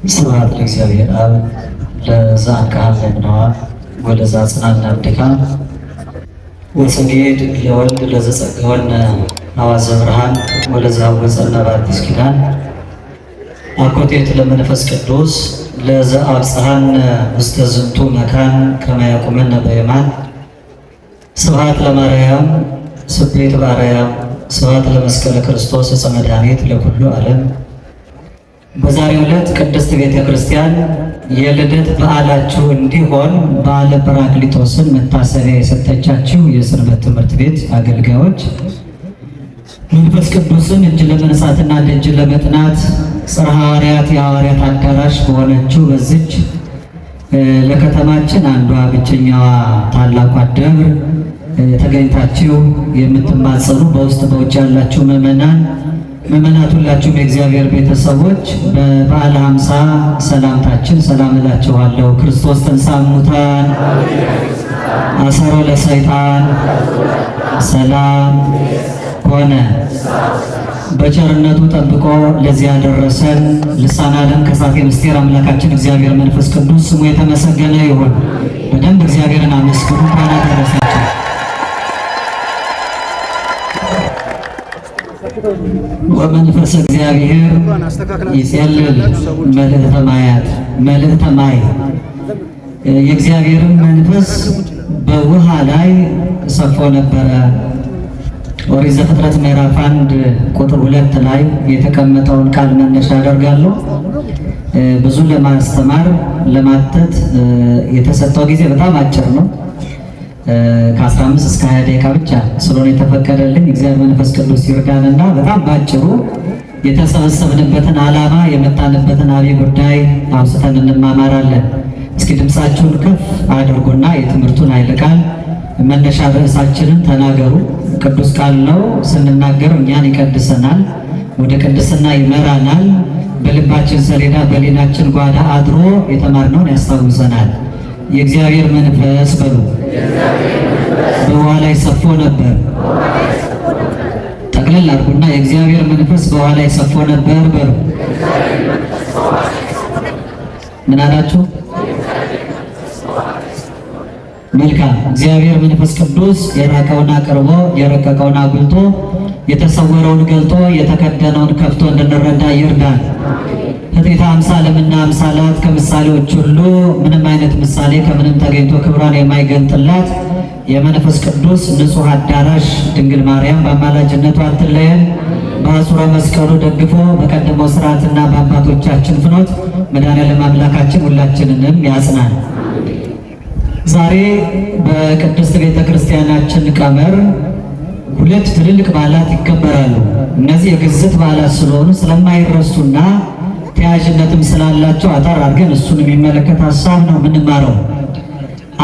ስብሐት ለእግዚአብሔር አብ ለዘአንቀሐለነዋ ወለዘአጽናነ እምድካም ወሰግድ ለወልድ ለዘጸገወነ አዋዘ ብርሃን ወለዘአወፀነ በአዲስ ኪዳን አኮቴት ለመንፈስ ቅዱስ ለዘአብጽሐነ ውስተ ዝንቱ መካን ከመ ያቁመነ በየማን ስብሐት ለማርያም ስብሐት በአርያም ስብሐት ለመስቀለ ክርስቶስ ዕፀ መድኃኒት ለኩሉ ዓለም። በዛሬው ዕለት ቅድስት ቤተ ክርስቲያን የልደት በዓላችሁ እንዲሆን በዓለ ጰራቅሊጦስን መታሰቢያ የሰጠቻችሁ የሰንበት ትምህርት ቤት አገልጋዮች መንፈስ ቅዱስን እጅ ለመንሳትና ደጅ ለመጥናት ጽርሐ ሐዋርያት የሐዋርያት አዳራሽ በሆነችው በዚች ለከተማችን አንዷ ብቸኛዋ ታላቋ ደብር ተገኝታችሁ የምትማጸኑ በውስጥ በውጭ ያላችሁ ምእመናት ሁላችሁም የእግዚአብሔር ቤተሰቦች በበዓለ ሃምሳ ሰላምታችን ሰላም እላችኋለሁ። ክርስቶስ ተንሥአ እሙታን አሰሮ ለሰይጣን ሰላም ሆነ። በቸርነቱ ጠብቆ ለዚህ ያደረሰን ልሳነ ዓለም ከሳቴ ምስጢር አምላካችን እግዚአብሔር መንፈስ ቅዱስ ስሙ የተመሰገነ ይሁን። በደንብ እግዚአብሔርን አመስግኑ። እንኳን አደረሳችሁ። ወመንፈስ እግዚአብሔር ይጼልል መልዕልተ ማያት መልዕልተ ማይ የእግዚአብሔርን መንፈስ በውሃ ላይ ሰፎ ነበረ። ኦሪት ዘፍጥረት ምዕራፍ 1 ቁጥር 2 ላይ የተቀመጠውን ቃል መነሻ አደርጋለሁ። ብዙ ለማስተማር ለማተት የተሰጠው ጊዜ በጣም አጭር ነው። ከ15 እስከ 20 ደቂቃ ብቻ ስለሆነ የተፈቀደልኝ እግዚአብሔር መንፈስ ቅዱስ ይርዳንና በጣም ባጭሩ የተሰበሰብንበትን ዓላማ የመጣንበትን አብይ ጉዳይ አውስተን እንማማራለን። እስኪ ድምፃችሁን ከፍ አድርጉና የትምህርቱን ኃይለ ቃል መነሻ ርዕሳችንን ተናገሩ። ቅዱስ ቃል ነው። ስንናገረው እኛን ይቀድሰናል፣ ወደ ቅድስና ይመራናል። በልባችን ሰሌዳ በሊናችን ጓዳ አድሮ የተማርነውን ያስታውሰናል። የእግዚአብሔር መንፈስ በሉ በውሃ ላይ ሰፎ ነበር። ጠቅለል አድርጉና የእግዚአብሔር መንፈስ በውሃ ላይ ሰፎ ነበር በሉ። ምን አላችሁ? መልካም። እግዚአብሔር መንፈስ ቅዱስ የራቀውን አቅርቦ የረቀቀውን አጉልቶ የተሰወረውን ገልጦ የተከደነውን ከፍቶ እንድንረዳ ይርዳል። ፍጥረተ አምሳለምና አምሳላት ከምሳሌዎች ሁሉ ምንም አይነት ምሳሌ ከምንም ተገኝቶ ክብሯን የማይገልጥላት የመንፈስ ቅዱስ ንጹሕ አዳራሽ ድንግል ማርያም በአማላጅነቷ አትለየን። በአጽረ መስቀሉ ደግፎ በቀደመው ስርዓትና በአባቶቻችን ፍኖት መድኃኔዓለም አምላካችን ሁላችንንም ያጽናል። ዛሬ በቅድስት ቤተ ክርስቲያናችን ቀመር ሁለት ትልልቅ በዓላት ይከበራሉ። እነዚህ የግዝት በዓላት ስለሆኑ ስለማይረሱና ተያያዥነትም ስላላቸው አጠር አድርገን እሱን የሚመለከት ሀሳብ ነው የምንማረው።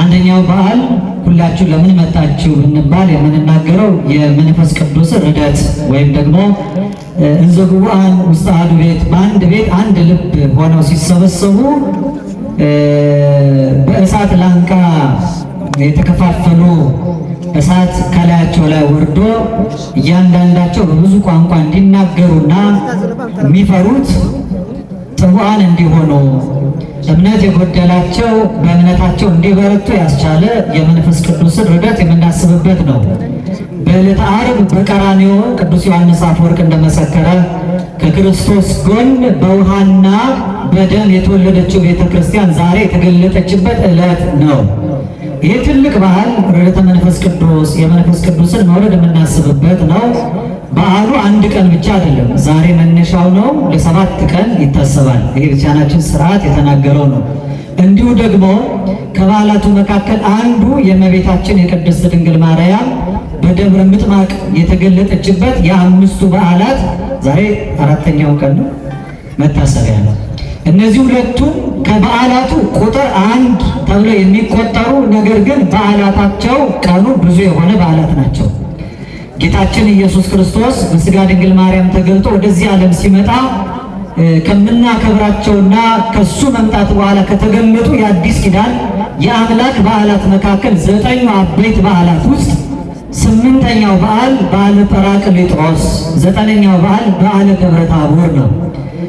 አንደኛው በዓል ሁላችሁ ለምን መጣችሁ ብንባል የምንናገረው የመንፈስ ቅዱስ ርደት ወይም ደግሞ እንዘ ጉባኤ ውስተ አሐዱ ቤት፣ በአንድ ቤት አንድ ልብ ሆነው ሲሰበሰቡ በእሳት ላንቃ የተከፋፈሉ እሳት ከላያቸው ላይ ወርዶ እያንዳንዳቸው በብዙ ቋንቋ እንዲናገሩና የሚፈሩት ጽዋን እንዲሆኑ እምነት የጎደላቸው በእምነታቸው እንዲበረቱ ያስቻለ የመንፈስ ቅዱስን ርደት የምናስብበት ነው። በዕለተ ዓርብ በቀራንዮ ቅዱስ ዮሐንስ አፈወርቅ እንደመሰከረ ከክርስቶስ ጎን በውሃና በደም የተወለደችው ቤተ ክርስቲያን ዛሬ የተገለጠችበት ዕለት ነው። ይህ ትልቅ በዓል ርደተ መንፈስ ቅዱስ የመንፈስ ቅዱስን መውረድ የምናስብበት ነው። በዓሉ አንድ ቀን ብቻ አይደለም። ዛሬ መነሻው ነው። ለ7 ቀን ይታሰባል። ይሄ ቤተክርስቲያናችን ስርዓት የተናገረው ነው። እንዲሁ ደግሞ ከበዓላቱ መካከል አንዱ የእመቤታችን የቅድስት ድንግል ማርያም በደብረ ምጥማቅ የተገለጠችበት የአምስቱ በዓላት ዛሬ 4ኛው ቀን ነው፣ መታሰቢያ ነው። እነዚህ ሁለቱም ከበዓላቱ ቁጥር 1 ተብለው የሚቆጠሩ ነገር ግን በዓላታቸው ቀኑ ብዙ የሆነ በዓላት ናቸው። ጌታችን ኢየሱስ ክርስቶስ በሥጋ ድንግል ማርያም ተገልጦ ወደዚህ ዓለም ሲመጣ ከምናከብራቸውና ከሱ መምጣት በኋላ ከተገለጡ የአዲስ ኪዳን የአምላክ በዓላት መካከል 9 አበይት በዓላት ውስጥ 8ኛው በዓል በዓለ ጰራቅሊጦስ፣ 9ኛው በዓል በዓለ ደብረ ታቦር ነው።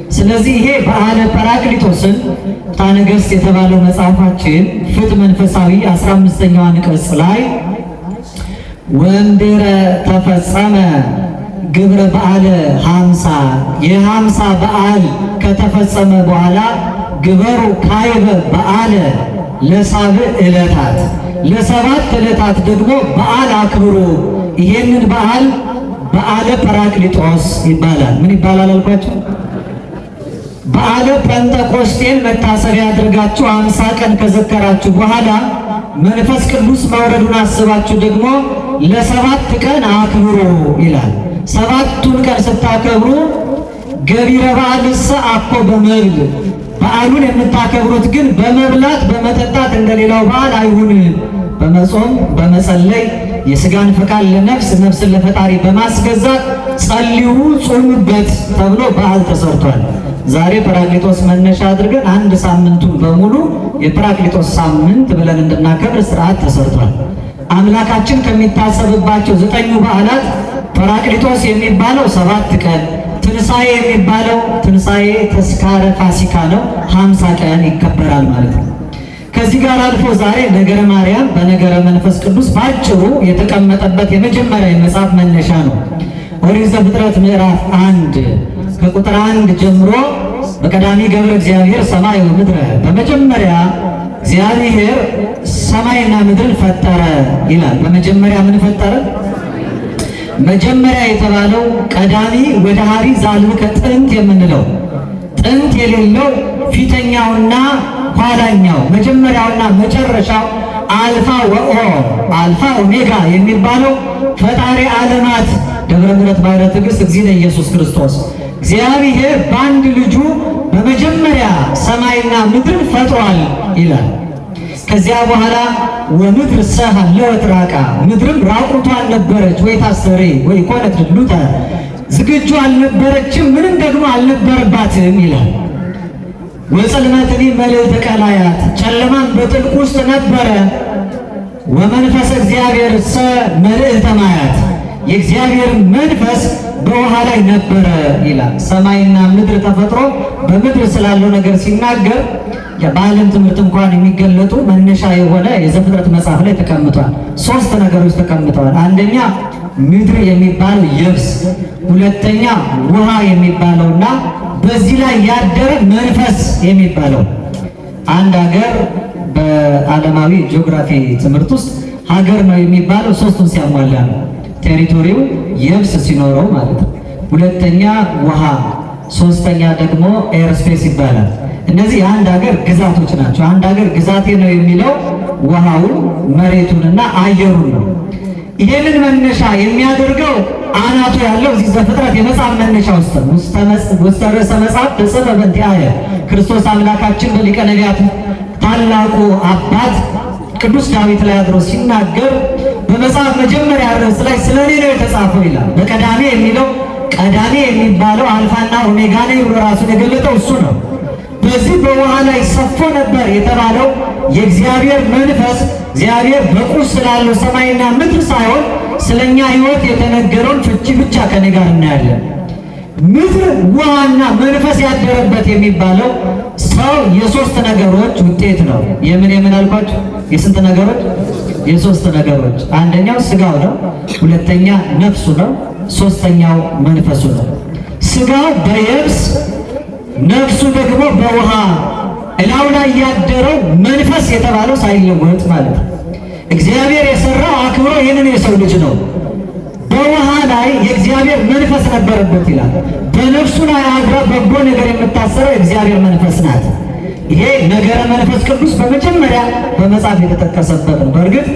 ስለዚህ ይሄ በዓለ ጰራቅሊጦስን ፍትሐ ነገሥት የተባለው መጽሐፋችን ፍትሕ መንፈሳዊ 15ኛው አንቀጽ ላይ ወንድረ ተፈጸመ ግብረ በዓለ 50 የ50 በዓል ከተፈጸመ በኋላ ግበሩ ካይበ በዓለ ለሳብዕ ዕለታት ለሰባት ዕለታት ደግሞ በዓል አክብሩ። ይሄንን በዓል በዓለ ጰራቅሊጦስ ይባላል። ምን ይባላል አልኳቸው? በዓለ ጴንጠቆስጤን መታሰቢያ አድርጋችሁ 50 ቀን ከዘከራችሁ በኋላ መንፈስ ቅዱስ መውረዱን አስባችሁ ደግሞ ለሰባት ቀን አክብሩ ይላል። ሰባቱን ቀን ስታከብሩ ገቢረ በዓልሰ አኮ በመብል በዓሉን የምታከብሩት ግን በመብላት በመጠጣት እንደሌላው በዓል አይሁን፣ በመጾም በመጸለይ የሥጋን ፈቃድ ለነፍስ ነፍስን ለፈጣሪ በማስገዛት ጸልዩ ጾሙበት ተብሎ በዓል ተሰርቷል። ዛሬ ጰራቅሊጦስ መነሻ አድርገን አንድ ሳምንቱን በሙሉ የጰራቅሊጦስ ሳምንት ብለን እንድናከብር ስርዓት ተሰርቷል። አምላካችን ከሚታሰብባቸው 9 በዓላት ጰራቅሊጦስ የሚባለው 7 ቀን፣ ትንሣኤ የሚባለው ትንሣኤ ተስካረ ፋሲካ ነው፣ 50 ቀን ይከበራል ማለት ነው። ከዚህ ጋር አልፎ ዛሬ ነገረ ማርያም በነገረ መንፈስ ቅዱስ ባጭሩ የተቀመጠበት የመጀመሪያ የመጽሐፍ መነሻ ነው። ኦሪት ዘፍጥረት ምዕራፍ 1 ከቁጥር 1 ጀምሮ በቀዳሚ ገብረ እግዚአብሔር ሰማይ ወምድረ በመጀመሪያ እግዚአብሔር ሰማይና ምድርን ፈጠረ ይላል። በመጀመሪያ ምን ፈጠረ? መጀመሪያ የተባለው ቀዳሚ ወደ ሀሪ ዛልከ ጥንት የምንለው ጥንት የሌለው ፊተኛውና ኋላኛው መጀመሪያውና መጨረሻው አልፋ ወኦ አልፋ ኦሜጋ የሚባለው ፈጣሪ ዓለማት ደብረ ምሕረት ባሕረ ትዕግሥት እግዚእነ ኢየሱስ ክርስቶስ እግዚአብሔር በአንድ ልጁ በመጀመሪያ ሰማይና ምድርን ፈጥሯል ይላል። ከዚያ በኋላ ወምድር ሰሃለወት ራቃ ምድርም ራቁቷን ነበረች ወይ ታሰሪ ወይ ኮነት ድሉተ ዝግጁ አልነበረችም ምንም ደግሞ አልነበረባትም ይላል። ወጽልመትኒ መልዕልተ ቀላያት ጨለማን በጥልቅ ውስጥ ነበረ። ወመንፈስ እግዚአብሔር ሰ መልዕልተ ማያት የእግዚአብሔር መንፈስ በውሃ ላይ ነበረ ይላል። ሰማይና ምድር ተፈጥሮ በምድር ስላለው ነገር ሲናገር የባህልን ትምህርት እንኳን የሚገለጡ መነሻ የሆነ የዘፍጥረት መጽሐፍ ላይ ተቀምጧል። 3 ነገሮች ተቀምጠዋል። አንደኛ ምድር የሚባለው የብስ፣ ሁለተኛ ውሃ የሚባለውና በዚህ ላይ ያደረ መንፈስ የሚባለው። አንድ ሀገር በዓለማዊ ጂኦግራፊ ትምህርት ውስጥ ሀገር ነው የሚባለው 3ቱን ሲያሟላ ነው። ቴሪቶሪው የብስ ሲኖረው ማለት ነው። ሁለተኛ ውሃ፣ ሶስተኛ ደግሞ ኤርስፔስ ይባላል። እነዚህ የአንድ ሀገር ግዛቶች ናቸው። አንድ ሀገር ግዛቴ ነው የሚለው ውሃውን፣ መሬቱንና አየሩን ነው። ይሄንን መነሻ የሚያደርገው አናቱ ያለው እዚህ ዘፍጥረት የመጽሐፍ መነሻ ውስጥ ነው። ውስተ ርዕሰ መጽሐፍ ተጽፈ በእንቲአየ ክርስቶስ አምላካችን በሊቀ ነቢያት ታላቁ አባት ቅዱስ ዳዊት ላይ አድሮ ሲናገር በመጽሐፍ መጀመሪያ ርዕስ ላይ ስለ እኔ ነው የተጻፈው ይላል። በቀዳሜ የሚለው ቀዳሜ የሚባለው አልፋና ኦሜጋ ነው ብሎ ራሱን የገለጠው እሱ ነው። በዚህ በውሃ ላይ ሰፎ ነበር የተባለው የእግዚአብሔር መንፈስ እግዚአብሔር በቁስ ስላለው ሰማይና ምድር ሳይሆን ስለኛ ሕይወት የተነገረውን ፍቺ ብቻ ከኔ ጋር እናያለን። ምድር ውሃና መንፈስ ያደረበት የሚባለው ሰው የ3 ነገሮች ውጤት ነው። የምን አልኳችሁ? የስንት ነገሮች? የ3 ነገሮች። አንደኛው ስጋው ነው፣ ሁለተኛ ነፍሱ ነው፣ ሶስተኛው መንፈሱ ነው። ስጋው በየብስ ነፍሱ ደግሞ በውሃ እላው ላይ ያደረው መንፈስ የተባለው ሳይለወጥ ማለት ነው። እግዚአብሔር የሰራው አክብሮ ይህንን የሰው ልጅ ነው። በውሃ ላይ የእግዚአብሔር መንፈስ ነበረበት ይላል። በነፍሱ ላይ አድራ በጎ ነገር የምታሰረው የእግዚአብሔር መንፈስ ናት። ይሄ ነገረ መንፈስ ቅዱስ በመጀመሪያ በመጽሐፍ የተጠቀሰበት ነው። በእርግጥ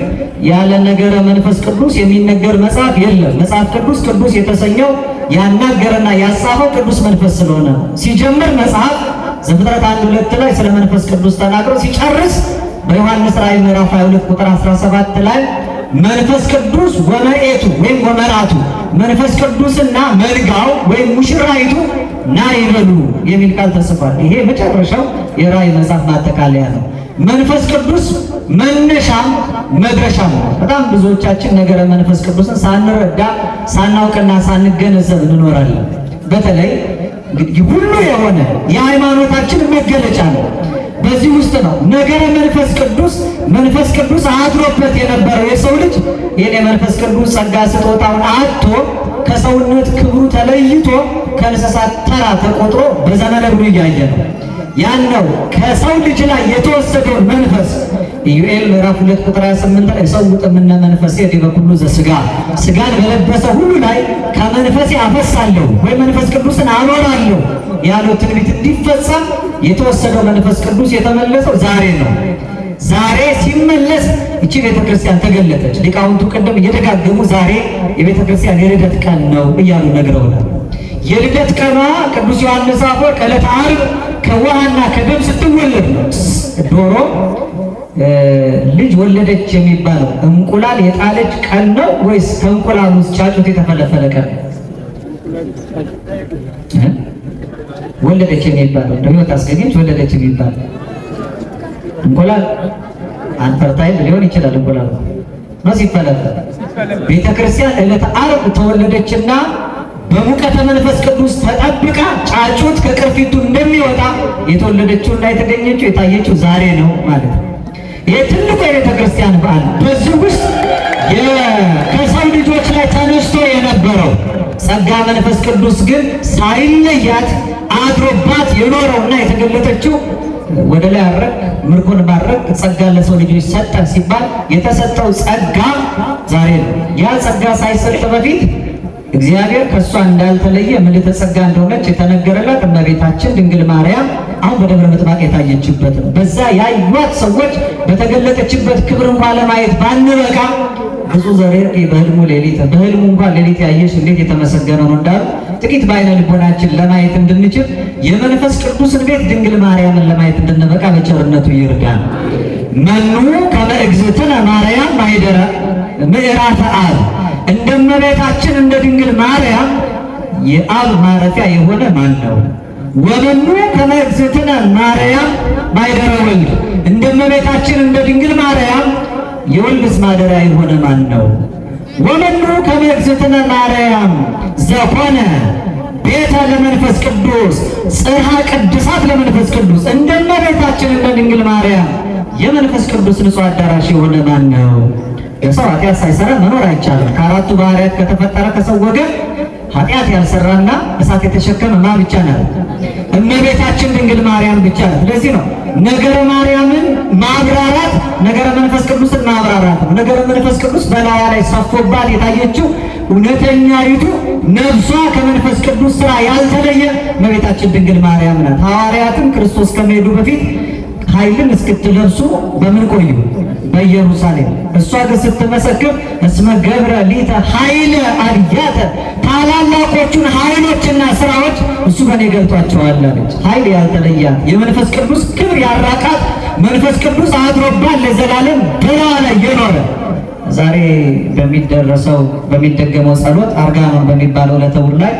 ያለ ነገረ መንፈስ ቅዱስ የሚነገር መጽሐፍ የለም። መጽሐፍ ቅዱስ ቅዱስ የተሰኘው ያናገረና ያጻፈው ቅዱስ መንፈስ ስለሆነ ሲጀምር መጽሐፍ ዘፍጥረት 1:2 ላይ ስለ መንፈስ ቅዱስ ተናግሮ ሲጨርስ በዮሐንስ ራእይ ምዕራፍ 22 ቁጥር 17 ላይ መንፈስ ቅዱስ ወመርኤቱ ወይም ወመራቱ መንፈስ ቅዱስና መልጋው ወይም ሙሽራይቱ ና ይበሉ የሚል ቃል ተጽፏል። ይሄ መጨረሻው የራእይ መጽሐፍ ማጠቃለያ ነው። መንፈስ ቅዱስ መነሻም መድረሻም ነው። በጣም ብዙዎቻችን ነገረ መንፈስ ቅዱስን ሳንረዳ ሳናውቅና ሳንገነዘብ እንኖራለን። በተለይ ሁሉ የሆነ የሃይማኖታችን መገለጫ ነው። በዚህ ውስጥ ነው ነገረ መንፈስ ቅዱስ አድሮበት የነበረው የሰው ልጅ ይህን የመንፈስ ቅዱስ ጸጋ ስጦታውን አጥቶ ከሰውነት ክብሩ ተለይቶ ከእንስሳት ተራ ተቆጥሮ በዘመነ ብሉይ እያየ ነው። ያን ነው ከሰው ልጅ ላይ የተወሰደውን መንፈስ ኢዩኤል ምዕራፍ 2 ቁጥር 28 ላይ ሰውጥ ምነ መንፈሴ ዲበ ኩሉ ዘሥጋ ሥጋን በለበሰ ሁሉ ላይ ከመንፈሴ አፈሳለሁ ወይ መንፈስ ቅዱስን አኖራለሁ ያለው ትንቢት እንዲፈጸም የተወሰደው መንፈስ ቅዱስ የተመለሰው ዛሬ ነው። ዛሬ ሲመለስ እቺ ቤተክርስቲያን ተገለጠች። ሊቃውንቱ ቀደም እየደጋገሙ ዛሬ የቤተክርስቲያን የልደት ቀን ነው እያሉ ነግረውናል። የልደት ቀኗ ቅዱስ ዮሐንስ አፈወርቅ ዕለተ ዓርብ ከውሃና ከደም ስትወለድ ነው። ዶሮ ልጅ ወለደች የሚባለው እንቁላል የጣለች ቀን ነው ወይስ ከእንቁላል ውስጥ ጫጩት የተፈለፈለ ቀን? ወለደች የሚባለው ህይወት አስገኘች ወለደች የሚባለው እንቁላል አንፈርታይል ሊሆን ይችላል። እንቁላል ነው ሲፈለፈል። ቤተክርስቲያን ዕለተ ዓርብ ተወለደችና በሙቀተ መንፈስ ቅዱስ ተጠብቃ ጫጩት ከቅርፊቱ እንደሚወጣ የተወለደችውና የተገኘችው የታየችው ዛሬ ነው ማለት ነው። ይህ ትልቁ የቤተ ክርስቲያን በዓል። በዚህ ውስጥ ከሰው ልጆች ላይ ተነስቶ የነበረው ጸጋ መንፈስ ቅዱስ ግን ሳይለያት አድሮባት የኖረውና የተገለጠችው ወደ ላይ አረግ ምርኮን ማረግ ጸጋ ለሰው ልጆች ሰጠ ሲባል የተሰጠው ጸጋ ዛሬ ነው። ያ ጸጋ ሳይሰጥ በፊት እግዚአብሔር ከእሷ እንዳልተለየ ምልዕተ ጸጋ እንደሆነች የተነገረላት እመቤታችን ድንግል ማርያም አሁን በደብረ ምጥማቅ የታየችበት ነው። በዛ ያዩት ሰዎች በተገለጠችበት ክብር እንኳን ለማየት ባንበቃ ብዙ ዘሬ በህልሙ እንኳን ሌሊት ያየሽ እንዴት የተመሰገነ ነው እንዳሉ ጥቂት በዓይነ ልቦናችን ለማየት እንድንችል የመንፈስ ቅዱስን ቤት ድንግል ማርያምን ለማየት እንድንበቃ በቸርነቱ ይርዳን። መኑ ከመ እግዝእትነ ማርያም ማኅደረ ምዕራፈ አብ እንደ እመቤታችን እንደ ድንግል ማርያም የአብ ማረፊያ የሆነ ማን ነው? ወመኑ ከመ እግዝእትነ ማርያም ማኅደረ ወልድ እንደ እመቤታችን እንደ ድንግል ማርያም የወልድስ ማደሪያ የሆነ ማን ነው? ወመኑ ከመ እግዝእትነ ማርያም ዘኮነ ቤተ ለመንፈስ ቅዱስ ጽርሐ ቅድሳት ለመንፈስ ቅዱስ እንደ እመቤታችን እንደ ድንግል ማርያም የመንፈስ ቅዱስ ንጹሕ አዳራሽ የሆነ ማን ነው? የሰው ኃጢአት ሳይሰራ መኖር አይቻልም። ከአራቱ ባህርያት ከተፈጠረ ከሰው ወገን ኃጢአት ያልሰራና እሳት የተሸከመ ማ ብቻ ነው? እመቤታችን ድንግል ማርያም ብቻ ነው። ስለዚህ ነው ነገረ ማርያምን ማብራራት ነገረ መንፈስ ቅዱስን ማብራራት ነው። ነገረ መንፈስ ቅዱስ በላያ ላይ ሰፎባት የታየችው እውነተኛይቱ ነፍሷ ከመንፈስ ቅዱስ ስራ ያልተለየ እመቤታችን ድንግል ማርያም ናት። ሐዋርያትም ክርስቶስ ከመሄዱ በፊት ኃይልን እስክትለብሱ በምን ቆዩ? በኢየሩሳሌም። እሷ ግን ስትመሰክር እስመ ገብረ ሊተ ኃይለ አብያተ ታላላቆቹን ኃይሎችና ስራዎች እሱ በእኔ ገልጧቸዋል አለች። ኃይል ያልተለያት የመንፈስ ቅዱስ ክብር ያራቃት መንፈስ ቅዱስ አድሮባት ለዘላለም በላዋ ላይ የኖረ ዛሬ በሚደገመው ጸሎት አርጋኖን በሚባለው ለተውር ላይ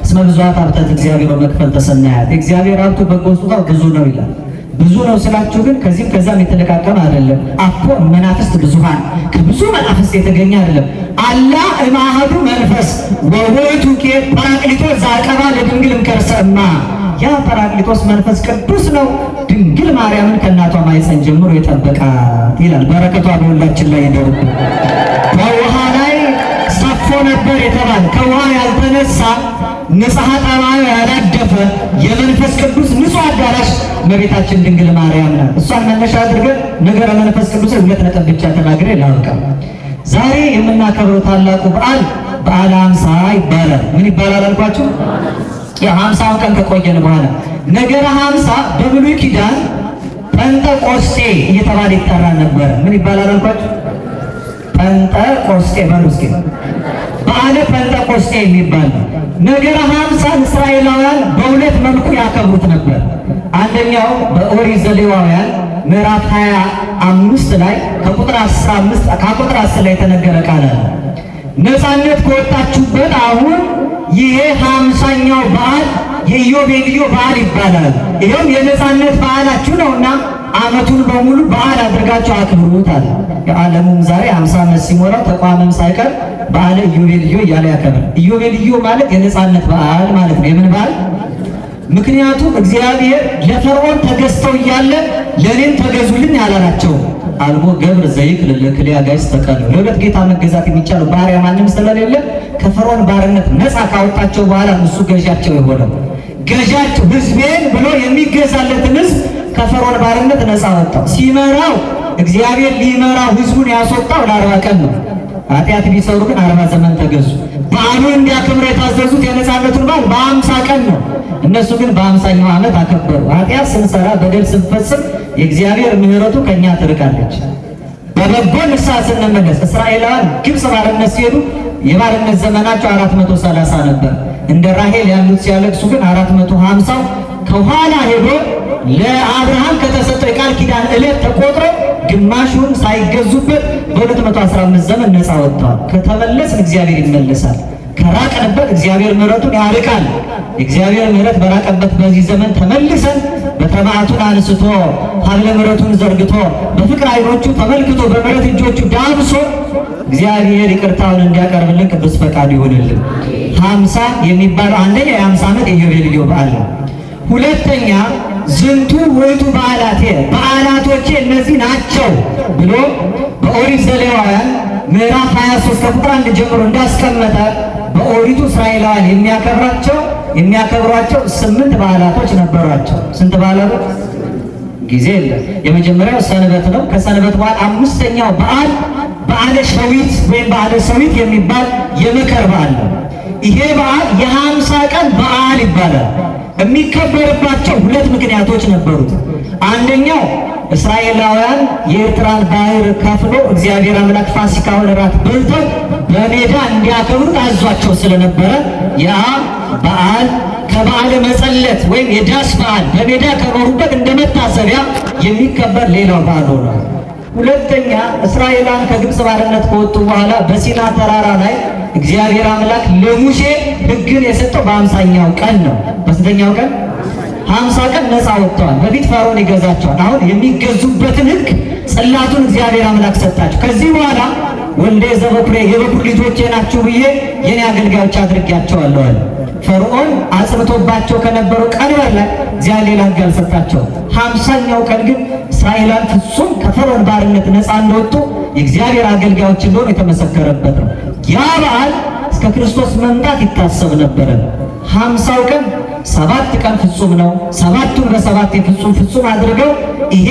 እስመ ብዙኃት ሀብታት እግዚአብሔር መክፈል ተሰናያት የእግዚአብሔር ሀብቱ በጎ ስጦታው ብዙ ነው ይላል። ብዙ ነው ስላችሁ ግን ከዚህም ከዛም የተለቃቀመ አይደለም። አኮ መናፍስት ብዙሃን ከብዙ መናፍስት የተገኘ አይደለም። አላ እማህዱ መንፈስ ወውእቱ ጰራቅሊጦስ ዘአቀባ ለድንግል እምከርሰ እማ ያ ጰራቅሊጦስ መንፈስ ቅዱስ ነው ድንግል ማርያምን ከእናቷ ማኅፀን ጀምሮ የጠበቃት ይላል። በረከቷ በሁላችን ላይ ይደርብን። በውሃ ላይ ሰፎ ነበር የተባለ ከውሃ ያልተነሳ ንጽሐ ጠባዩ ያላደፈ የመንፈስ ቅዱስ ንጹሕ አዳራሽ እመቤታችን ድንግል ማርያም ናት። እሷን መነሻ አድርገን ነገረ መንፈስ ቅዱስ 2 ነጥብ ብቻ ተናግሬ ላብቃ። ዛሬ የምናከብረው ታላቁ በዓል በዓለ ሃምሳ ይባላል። ምን ይባላል አልኳችሁ? የ50ውን ቀን ከቆየን በኋላ ነገረ ሃምሳ በብሉይ ኪዳን ጴንጠቆስጤ እየተባለ ይጠራ ነበር። ምን ይባላል አልኳችሁ? ጴንጠቆስጤ በሉ እስኪ። በዓለ ጴንጠቆስጤ የሚባል ነገረ ሃምሳን እስራኤላውያን በሁለት መልኩ ያከብሩት ነበር። አንደኛው በኦሪት ዘሌዋውያን ምዕራፍ 25 ላይ ከቁጥር 10 ላይ የተነገረ ቃል አለ። ነፃነት ከወጣችሁበት አሁን ይሄ 50ኛው በዓል የኢዮቤልዩ በዓል ይባላል። ይሄም የነፃነት በዓላችሁ ነውና ዓመቱን በሙሉ በዓል አድርጋችሁ አክብሩት አለ። የዓለሙም ዛሬ 50 ዓመት ሲሞላው ተቋምም ሳይቀር በዓለ ኢዮቤልዩ እያለ ያከብራል። ኢዮቤልዩ ማለት የነፃነት በዓል ማለት ነው። የምን በዓል? ምክንያቱም እግዚአብሔር ለፈርዖን ተገዝተው እያለ ለእኔም ተገዙልኝ አላላቸው። አልቦ ገብር ዘይክል ለክልያ ጋይስ ተቀሉ። ለሁለት ጌታ መገዛት የሚቻለው ባሪያ ማንም ስለሌለ ከፈርዖን ባርነት ነፃ ካወጣቸው በኋላ እሱ ገዣቸው የሆነው ገዣቸው ሕዝቤን ብሎ የሚገዛለትን ሕዝብ ከፈርዖን ባርነት ነፃ ወጣው። ሲመራው እግዚአብሔር ሊመራው ሕዝቡን ያስወጣው ለ40 ቀን ነው። ኃጢአት ቢሰሩ ግን 40 ዘመን ተገዙ። በዓሉን እንዲያከብሩ የታዘዙት የነፃነቱን በዓል በ50 ቀን ነው። እነሱ ግን በ50ኛው ዓመት አከበሩ። ኃጢአት ስንሰራ በደል ስንፈጽም የእግዚአብሔር ምሕረቱ ከኛ ትርቃለች። በበጎ ንስሐ ስንመለስ እስራኤላውያን ግብፅ ባርነት ሲሄዱ የባርነት ዘመናቸው 430 ነበር። እንደ ራሔል ያሉት ሲያለቅሱ ግን 450 ከኋላ ሄዶ ለአብርሃም ከተሰጠው የቃል ኪዳን ዕለት ተቆጥሮ ግማሹን ሳይገዙበት በ215 ዘመን ነፃ ወጥተዋል። ከተመለስን እግዚአብሔር ይመለሳል። ከራቅንበት እግዚአብሔር ምሕረቱን ያርቃል። እግዚአብሔር ምሕረት በራቀበት በዚህ ዘመን ተመልሰን በተማዕቱን አንስቶ ሀብለ ምሕረቱን ዘርግቶ በፍቅር ዓይኖቹ ተመልክቶ በምሕረት እጆቹ ዳብሶ እግዚአብሔር ይቅርታውን እንዲያቀርብልን ቅዱስ ፈቃዱ ይሁንልን። 50 የሚባለው አንደኛ የ50 ዓመት የኢዮቤልዩ በዓል ነው። ሁለተኛ ዝንቱ ውእቱ በዓላቶቼ እነዚህ ናቸው ብሎ በኦሪት ዘሌዋውያን ምዕራፍ 23 ከቁጥር 1 ጀምሮ እንዳስቀመጠ በኦሪቱ እስራኤላውያን የሚያከብሯቸው 8 በዓላቶች ነበሯቸው። ስንት በዓላቶች? ጊዜ የለም። የመጀመሪያው ሰንበት ነው። ከሰንበት በኋላ 5ኛው በዓል በዓለ ሸዊት ወይም በዓለ ሰዊት የሚባል የመከር በዓል ነው። ይሄ በዓል የ50 ቀን በዓል ይባላል። የሚከበርባቸው 2 ምክንያቶች ነበሩት። አንደኛው እስራኤላውያን የኤርትራን ባህር ከፍሎ እግዚአብሔር አምላክ ፋሲካውን እራት በልተው በሜዳ እንዲያከብሩት አዟቸው ስለነበረ ያ በዓል ከበዓለ መጸለት ወይም የዳስ በዓል በሜዳ ከኖሩበት እንደመታሰቢያ የሚከበር ሌላው በዓል ሆነ። ሁለተኛ እስራኤላውያን ከግብፅ ባርነት ከወጡ በኋላ በሲና ተራራ ላይ እግዚአብሔር አምላክ ለሙሴ ሕግን የሰጠው በ50ኛው ቀን ነው። በስንተኛው ቀን? 50 ቀን ነፃ ወጥተዋል። በፊት ፈርዖን ይገዛቸዋል። አሁን የሚገዙበትን ሕግ ጽላቱን እግዚአብሔር አምላክ ሰጣቸው። ከዚህ በኋላ ወልደ ዘበኩሬ የበኩር ልጆቼ ናችሁ ብዬ የኔ አገልጋዮች አድርጌያቸዋለሁ አለ። ፈርዖን አጽንቶባቸው ከነበረው ቀንበር ላይ እግዚአብሔር ሌላ ሕግ አልሰጣቸውም። 50ኛው ቀን ግን እስራኤላውያን ፍጹም ከፈርዖን ባርነት ነፃ እንደወጡ የእግዚአብሔር አገልጋዮች እንደሆኑ የተመሰከረበት ነው። ያ በዓል እስከ ክርስቶስ መምጣት ይታሰብ ነበረ። 50ው ቀን 7 ቀን ፍጹም ነው። 7ቱን በ7 ፍጹም አድርገው ይሄ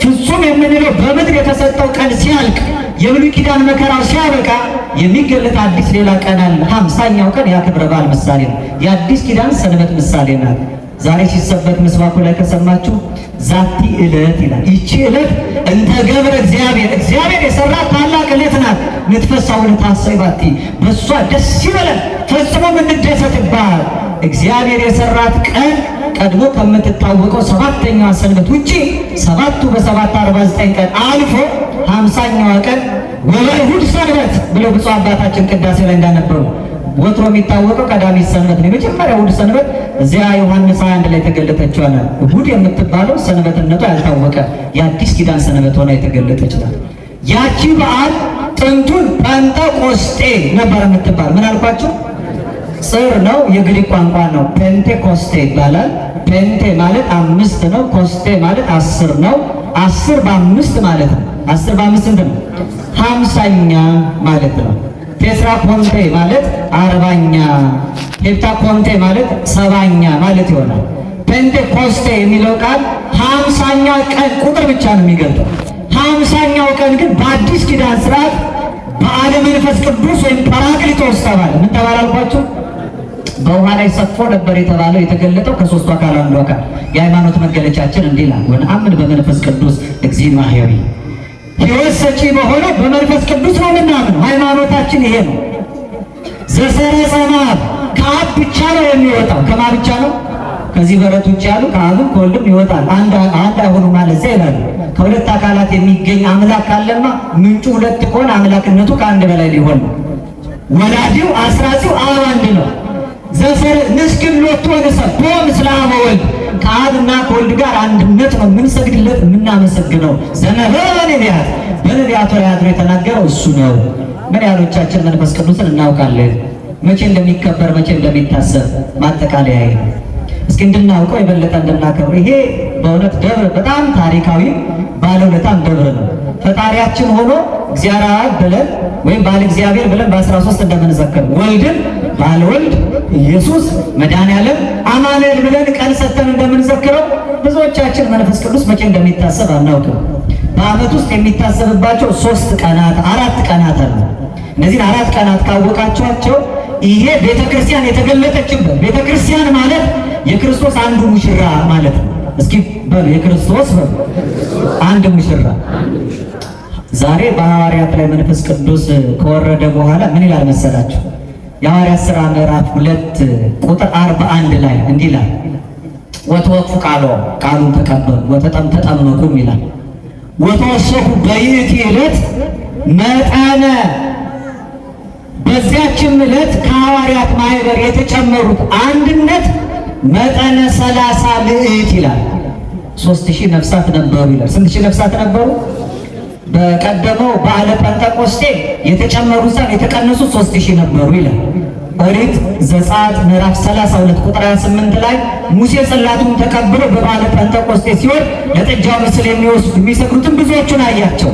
ፍጹም የምንለው በምድር የተሰጠው ቀን ሲያልቅ የብሉይ ኪዳን መከራው ሲያበቃ የሚገለጥ አዲስ ሌላ ቀን አለ። 50ኛው ቀን ያ ክብረ በዓል ምሳሌ ነው። የአዲስ ኪዳን ሰንበት ምሳሌ ናት። ዛሬ ሲሰበክ ምስባኩ ላይ ከሰማችሁ ዛቲ ዕለት ይላል። ይቺ ዕለት እንተ ገብረ እግዚአብሔር የሰራት ታላቅ ዕለት ናት። ንትፈሳው ለታሰባቲ በሷ ደስ ይበለን ፈጽሞ እንደሰትባት እግዚአብሔር የሰራት ቀን ቀድሞ ከምትታወቀው 7ኛዋ ሰንበት ውጪ 7ቱ በ7 49 ቀን አልፎ 50ኛዋ ቀን ወበእሁድ ሰንበት ብለው ብፁዕ አባታችን ቅዳሴ ላይ እንዳነበሩ ወትሮ የሚታወቀው ቀዳሚት ሰንበት ነው። የመጀመሪያ እሑድ ሰንበት እዚያ ዮሐንስ 21 ላይ ተገለጠችው አለ። እሑድ የምትባለው ሰንበትነቷ ያልታወቀ የአዲስ ኪዳን ሰንበት ሆና የተገለጠች ናት። ያቺ በዓል ጥንቱን ጴንጤቆስጤ ነበር የምትባል። ምን አልኳቸው? ጽር ነው፣ የግሪክ ቋንቋ ነው። ፔንቴኮስቴ ይባላል። ፔንቴ ማለት 5 ነው። ኮስቴ ማለት 10 ነው። 10 በ5 ማለት ነው። 10 በ5 ስንት ነው? 50ኛ ማለት ነው። ቴትራ ኮንቴ ማለት 40ኛ፣ ሄፕታ ኮንቴ ማለት 70ኛ ማለት ይሆናል። ፔንቴኮስቴ የሚለው ቃል 50ኛው ቀን ቁጥር ብቻ ነው የሚገልጠው። 50ኛው ቀን ግን በአዲስ ኪዳን ስርዓት በዓለ መንፈስ ቅዱስ ወይም ጰራቅሊጦስ ተባለ። ምን ተባለ አልኳቸው? በውሃ ላይ ሰፎ ነበር የተባለው የተገለጠው ከሦስቱ አካል አንዱ አካል። የሃይማኖት መገለጫችን እንዲህ ይላል፣ ወነአምን በመንፈስ ቅዱስ እግዚእ ማሕየዊ ሕይወት ሰጪ በሆነው በመንፈስ ቅዱስ ነው የምናምነው። ሃይማኖታችን ይሄ ነው። ዘሰረጸ እምአብ ከአብ ብቻ ነው የሚወጣው። ከማ ብቻ ነው? ከዚህ በረት ውጭ ያሉ ከአብም ከወልድም ይወጣል። አንድ አይሆኑ ማለት እዚያ ይላሉ። ከሁለት አካላት የሚገኝ አምላክ ካለማ ምንጩ ሁለት ከሆነ አምላክነቱ ከአንድ በላይ ሊሆን ነው። ወላዲው አስራጺው አብ አንድ ነው። ዘሰረ ንስግድ ሎቱ ወንሰብሖ ምስለ አብ ወወልድ ከአብና ከወልድ ጋር አንድነት ነው የምንሰግድለት የምናመሰግነው። ዘነበረ በነቢያት በነቢያቱ ላይ አድሮ የተናገረው እሱ ነው። ምን ያህሎቻችን መንፈስ ቅዱስን እናውቃለን? መቼ እንደሚከበር መቼ እንደሚታሰብ ማጠቃለያ ነው። እስኪ እንድናውቀው የበለጠ እንድናከብር። ይሄ በእውነት ደብር በጣም ታሪካዊ ባለውለታም ደብር ነው። ፈጣሪያችን ሆኖ እግዚአብሔር አብ ብለን ወይም ባለ እግዚአብሔር ብለን በ13 እንደምንዘክር ወልድን ባለ ወልድ ኢየሱስ መድኃኔዓለም አማኑኤል ብለን ቀን ሰጥተን እንደምንዘክረው ብዙዎቻችን መንፈስ ቅዱስ መቼ እንደሚታሰብ አናውቅም። በዓመት ውስጥ የሚታሰብባቸው 3 ቀናት 4 ቀናት አሉ። እነዚህን 4 ቀናት ካወቃቸዋቸው ይሄ ቤተክርስቲያን የተገለጠችበት ቤተክርስቲያን ማለት የክርስቶስ አንዱ ሙሽራ ማለት ነው። እስኪ በሉ የክርስቶስ በሉ አንድ ሙሽራ። ዛሬ በሐዋርያት ላይ መንፈስ ቅዱስ ከወረደ በኋላ ምን ይላል መሰላችሁ? የሐዋርያት ሥራ ምዕራፍ 2 ቁጥር 41 ላይ እንዲህ ይላል፣ ወተወቅፉ ቃሉን ተቀበሉ ተጠመቁም ይላል። ወተወሰኩ በይእቲ ዕለት መጠነ፣ በዚያችም ዕለት ከሐዋርያት ማህበር የተጨመሩት አንድነት መጠነ 30 ምዕት ይላል። 3000 ነፍሳት ነበሩ ይላል። ስንት ሺህ ነፍሳት ነበሩ? በቀደመው በዓለ ጴንጠቆስጤ የተጨመሩት ሳይሆን የተቀነሱት 3000 ነበሩ ይላል። ኦሪት ዘጸአት ምዕራፍ 32 ቁጥር 28 ላይ ሙሴ ጽላቱን ተቀብሎ በበዓለ ጴንጠቆስጤ ሲሆን ለጥጃው ምስል የሚሰግዱትን ብዙዎቹን አያቸው።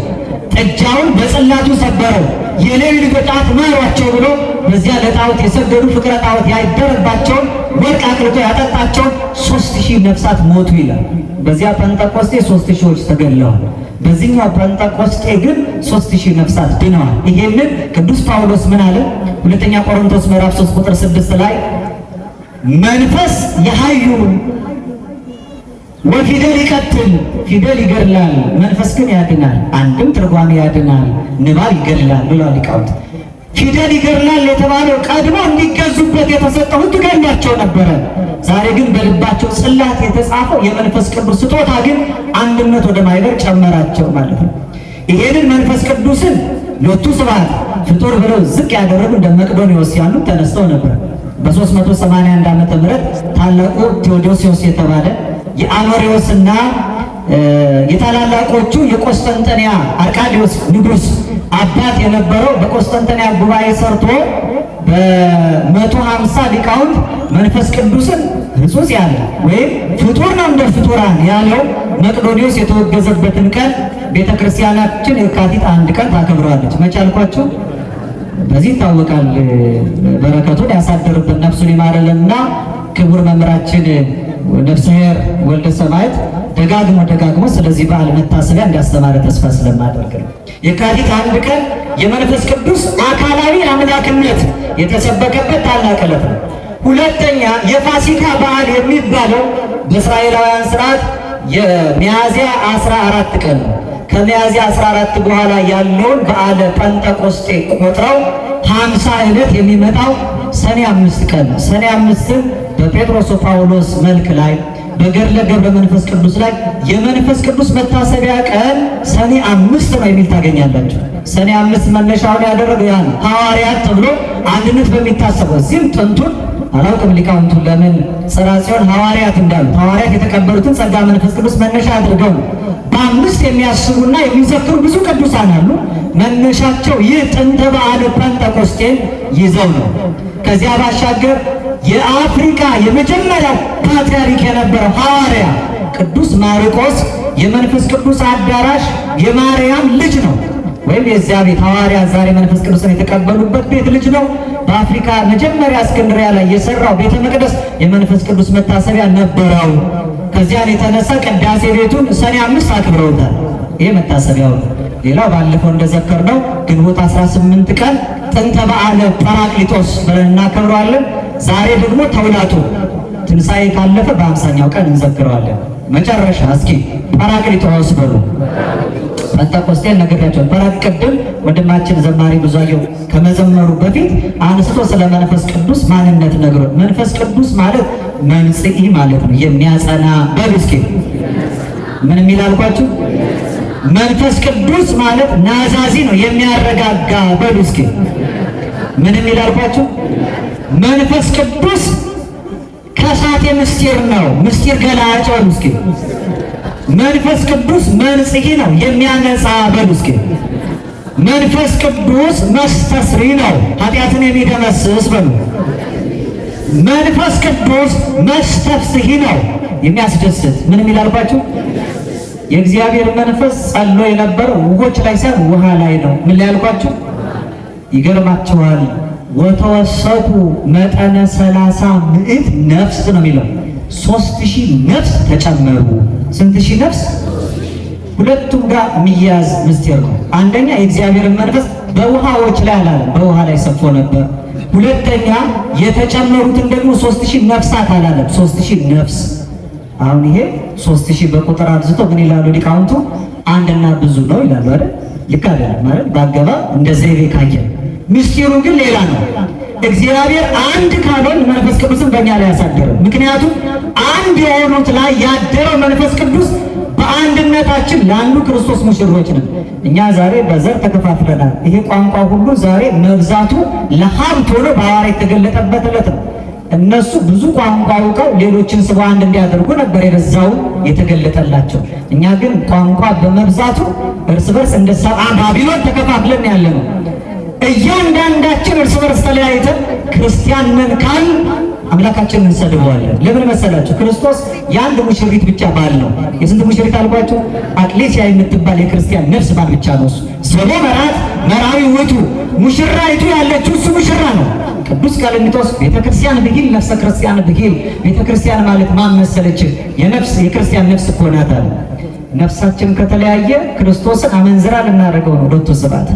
ጥጃውን በጽላቱ ሰበረው፣ የሌዊ ልጆች አትማሯቸው ብሎ በዚያ ለጣዖት የሰገዱ ፍቅረ ጣዖት ያደረባቸውን ወርቅ አቅልጦ ያጠጣቸውን 3000 ነፍሳት ሞቱ ይላል። በዚያ ጴንጠቆስጤ 3000ዎች ተገድለዋል። በዚህኛው ጴንጠቆስጤ ግን 3000 ነፍሳት ድነዋል። ይሄንን ቅዱስ ጳውሎስ ምን አለ? ሁለተኛ ቆሮንቶስ ምዕራፍ 3 ቁጥር 6 ላይ መንፈስ የሐዩ ወፊደል ይቀትል፣ ፊደል ይገድላል፣ መንፈስ ግን ያድናል። አንድም ትርጓሜ ያድናል፣ ንባብ ይገድላል ብሏል ሊቃውንት። ፊደል ይገድላል የተባለው ቀድሞ እንዲገዙበት የተሰጠው ሕግ ገድሏቸው ነበረ። ዛሬ ግን በልባቸው ጽላት የተጻፈው የመንፈስ ቅዱስ ስጦታ ግን አንድነት ወደ ማይበር ጨመራቸው ማለት ነው። ይሄንን መንፈስ ቅዱስን ሎቱ ስብሐት ፍጡር ብለው ዝቅ ያደረጉ እንደ መቅዶንዮስ ያሉ ተነስተው ነበር። በ381 ዓመተ ምህረት ታላቁ ቴዎዶሲዮስ የተባለ የአኖሬዎስና የታላላቆቹ የቆስጠንጠንያ አርቃዲዮስ ንጉሥ አባት የነበረው በቆስጠንጠንያ ጉባኤ ሰርቶ በ150 ሊቃውንት መንፈስ ቅዱስን ሕጹጽ ያለ ወይም ፍጡር ነው እንደ ፍጡራን ያለው መቅዶንዮስ የተወገዘበትን ቀን ቤተክርስቲያናችን የካቲት 1 ቀን ታከብረዋለች። መቼ አልኳችሁ? በዚህ ይታወቃል። በረከቱን ያሳደርብን ነፍሱን ይማርልንና ክቡር መምህራችን ነፍስሔር ወልደ ሰማዕት ደጋግሞ ስለዚህ በዓል መታሰቢያ እንዲያስተማረ ተስፋ ስለማደርግ ነው። የካቲት 1 ቀን የመንፈስ ቅዱስ አካላዊ አምላክነት የተሰበከበት ታላቅ ዕለት ነው። ሁለተኛ የፋሲካ በዓል የሚባለው በእስራኤላውያን ስርዓት የሚያዝያ 14 ቀን ነው። ከሚያዝያ 14 በኋላ ያለውን በዓለ ጴንጠቆስጤ ቆጥረው 50 ዕለት የሚመጣው ሰኔ 5 ቀን ነው። ሰኔ 5ን በጴጥሮስ ጳውሎስ መልክ ላይ በገድለ ገብረ መንፈስ ቅዱስ ላይ የመንፈስ ቅዱስ መታሰቢያ ቀን ሰኔ 5 ነው የሚል ታገኛላችሁ። ሰኔ 5 መነሻውን ያደረገው ያን ሐዋርያት ተብሎ አንድነት በሚታሰበው እዚህም ጥንቱን አላውቅም ሊቃውንቱ ለምን ጽርሐ ጽዮን ሐዋርያት እንዳሉ ሐዋርያት የተቀበሉትን ጸጋ መንፈስ ቅዱስ መነሻ አድርገው በ5 የሚያስቡና የሚዘክሩ ብዙ ቅዱሳን አሉ። መነሻቸው ይህ ጥንተ በዓለ ጴንጠቆስጤን ይዘው ነው። ከዚያ ባሻገር የአፍሪካ የመጀመሪያው ፓትርያርክ የነበረው ሐዋርያ ቅዱስ ማርቆስ የመንፈስ ቅዱስ አዳራሽ የማርያም ልጅ ነው፣ ወይም የዚያ ቤት ሐዋርያ ዛሬ መንፈስ ቅዱስን የተቀበሉበት ቤት ልጅ ነው። በአፍሪካ መጀመሪያ እስክንድርያ ላይ የሰራው ቤተ መቅደስ የመንፈስ ቅዱስ መታሰቢያ ነበረው። ከዚያን የተነሳ ቅዳሴ ቤቱን ሰኔ 5 አክብረውታል። ይሄ መታሰቢያው ነው። ሌላው ባለፈው እንደዘከርነው ግንቦት 18 ቀን ጥንተ በዓለ ጰራቅሊጦስ ብለን እናከብረዋለን። ዛሬ ደግሞ ተውላቱ ትንሣኤ ካለፈ በ50ኛው ቀን እንዘክረዋለን። መጨረሻ እስኪ ጰራቅሊጦስ በሉ። ጴንጠቆስጤን ነግሬያቸዋለሁ። ቅድም ወንድማችን ዘማሪ ብዙአየሁ ከመዘመሩ በፊት አንስቶ ስለ መንፈስ ቅዱስ ማንነት ነግሮ፣ መንፈስ ቅዱስ ማለት መንጽኢ ማለት ነው፣ የሚያጸና በሉ እስኪ ምን የሚል አልኳችሁ? መንፈስ ቅዱስ ማለት ናዛዚ ነው፣ የሚያረጋጋ በሉ እስኪ ምን የሚል አልኳችሁ? መንፈስ ቅዱስ ከሳቴ ምስጢር ነው፣ ምስጢር ገላጭ በሉ እስኪ መንፈስ ቅዱስ መንጽሒ ነው፣ የሚያነጻ በሉ እስኪ መንፈስ ቅዱስ መስተስሪ ነው፣ ኃጢአትን የሚደመስስ በሉ መንፈስ ቅዱስ መስተፍስሒ ነው። የሚያስደስት ምንም ይላልባችሁ የእግዚአብሔር መንፈስ ጸሎ የነበረው ውሆች ላይ ሳይሆን ውሃ ላይ ነው። ምን ላይ ያልኳችሁ ይገርማችኋል። ወተወሰቱ መጠነ 30 ምዕት ነፍስ ነው የሚለው 3000 ነፍስ ተጨመሩ። ስንት ሺህ ነፍስ? ሁለቱም ጋር የሚያዝ ምስጢር ነው። አንደኛ የእግዚአብሔር መንፈስ በውሃዎች ላይ አላለም፣ በውሃ ላይ ሰፎ ነበር። ሁለተኛ የተጨመሩትን ደግሞ 3000 ነፍሳት አላለም፣ 3000 ነፍስ። አሁን ይሄ 3000 በቁጥር አብዝቶ ምን ይላሉ ሊቃውንቱ? አንድና ብዙ ነው ይላሉ አይደል? ልክ አይደለም ማለት ባገባ እንደ ዘይቤ ካየን፣ ምስጢሩ ግን ሌላ ነው። እግዚአብሔር አንድ ካልሆነ መንፈስ ቅዱስን በእኛ ላይ ያሳደረው። ምክንያቱም አንድ የሆኑት ላይ ያደረው መንፈስ ቅዱስ በአንድነታችን ለአንዱ ክርስቶስ ሙሽሮች ነን። እኛ ዛሬ በዘር ተከፋፍለናል። ይሄ ቋንቋ ሁሉ ዛሬ መብዛቱ ለሀብት ሆኖ በሐዋርያት የተገለጠበት ዕለት ነው። እነሱ ብዙ ቋንቋ አውቀው ሌሎችን ስበው አንድ እንዲያደርጉ ነበር የበዛው የተገለጠላቸው። እኛ ግን ቋንቋ በመብዛቱ እርስ በርስ እንደ ሰብአ ባቢሎን ተከፋፍለን ያለ ነው። እያንዳንዳችን እርስ በርስ ተለያይተን ክርስቲያን ነን ካል አምላካችንን እንሰድበዋለን። ለምን መሰላችሁ? ክርስቶስ የአንድ ሙሽሪት ብቻ ባል ነው። የስንት ሙሽሪት አልኳችሁ? አቅሌስያ የምትባል የክርስቲያን ነፍስ ባል ብቻ ነው እሱ። ዘቦ መራት መራዊ ውእቱ፣ ሙሽራይቱ ያለችው እሱ ሙሽራ ነው። ቅዱስ ቀሌምንጦስ ቤተክርስቲያን ብሂል ነፍሰ ክርስቲያን ብሂል፣ ቤተክርስቲያን ማለት ማን መሰለች? የክርስቲያን ነፍስ እኮ ናት አለ። ነፍሳችን ከተለያየ ክርስቶስን አመንዝራ ልናደርገው ነው። ሎቱ ስብሐት።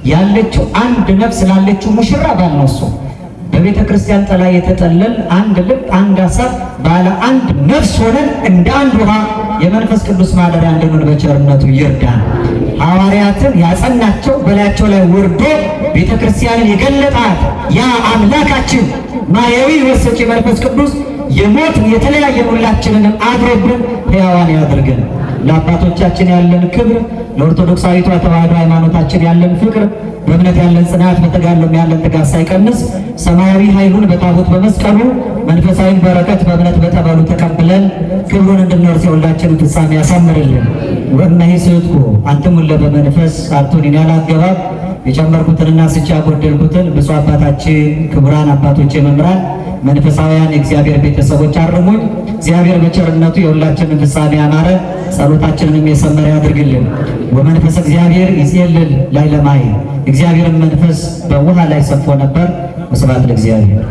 ያለችው አንድ ነፍስ ላለችው ሙሽራ ባል ነው እሱ። በቤተ ክርስቲያን ጥላ የተጠለል አንድ ልብ አንድ ሐሳብ ባለ አንድ ነፍስ ሆነን እንደ አንድ ውሃ የመንፈስ ቅዱስ ማደሪያ እንድንሆን በቸርነቱ ይርዳን። ሐዋርያትን ያጸናቸው በላያቸው ላይ ወርዶ ቤተ ክርስቲያንን የገለጣት ያ አምላካችን ማያዊ ወሰጪ መንፈስ ቅዱስ የሞት የተለያየ ሁላችንንም አድሮብን ሕያዋን ያድርገን። ለአባቶቻችን ያለን ክብር፣ ለኦርቶዶክሳዊቷ ተዋሕዶ ሃይማኖታችን ያለን ፍቅር፣ በእምነት ያለን ጽናት፣ በተጋድሎም ያለን ትጋት ሳይቀንስ ሰማያዊ ኃይሉን በታቦት በመስቀሉ መንፈሳዊ በረከት በእምነት በጠበሉ ተቀብለን ክብሩን እንድንወርስ የሁላችንን ፍጻሜ ያሳምርልን። ወእመሂ ስሕትኩ አንትሙ በመንፈስ አርቱኒ ያላገባብ የጨመርኩትንና ስቻ ያጎደልኩትን ብፁዕ አባታችን ክቡራን አባቶች መምህራን መንፈሳውያን የእግዚአብሔር ቤተሰቦች አርሙኝ። እግዚአብሔር በቸርነቱ የሁላችንን ፍጻሜ ያማረ ጸሎታችንንም የሰመረ ያድርግልን። ወመንፈስ እግዚአብሔር ይጼልል ላዕለ ማይ፣ እግዚአብሔርን መንፈስ በውሃ ላይ ሰፎ ነበር። ወስብሐት ለእግዚአብሔር።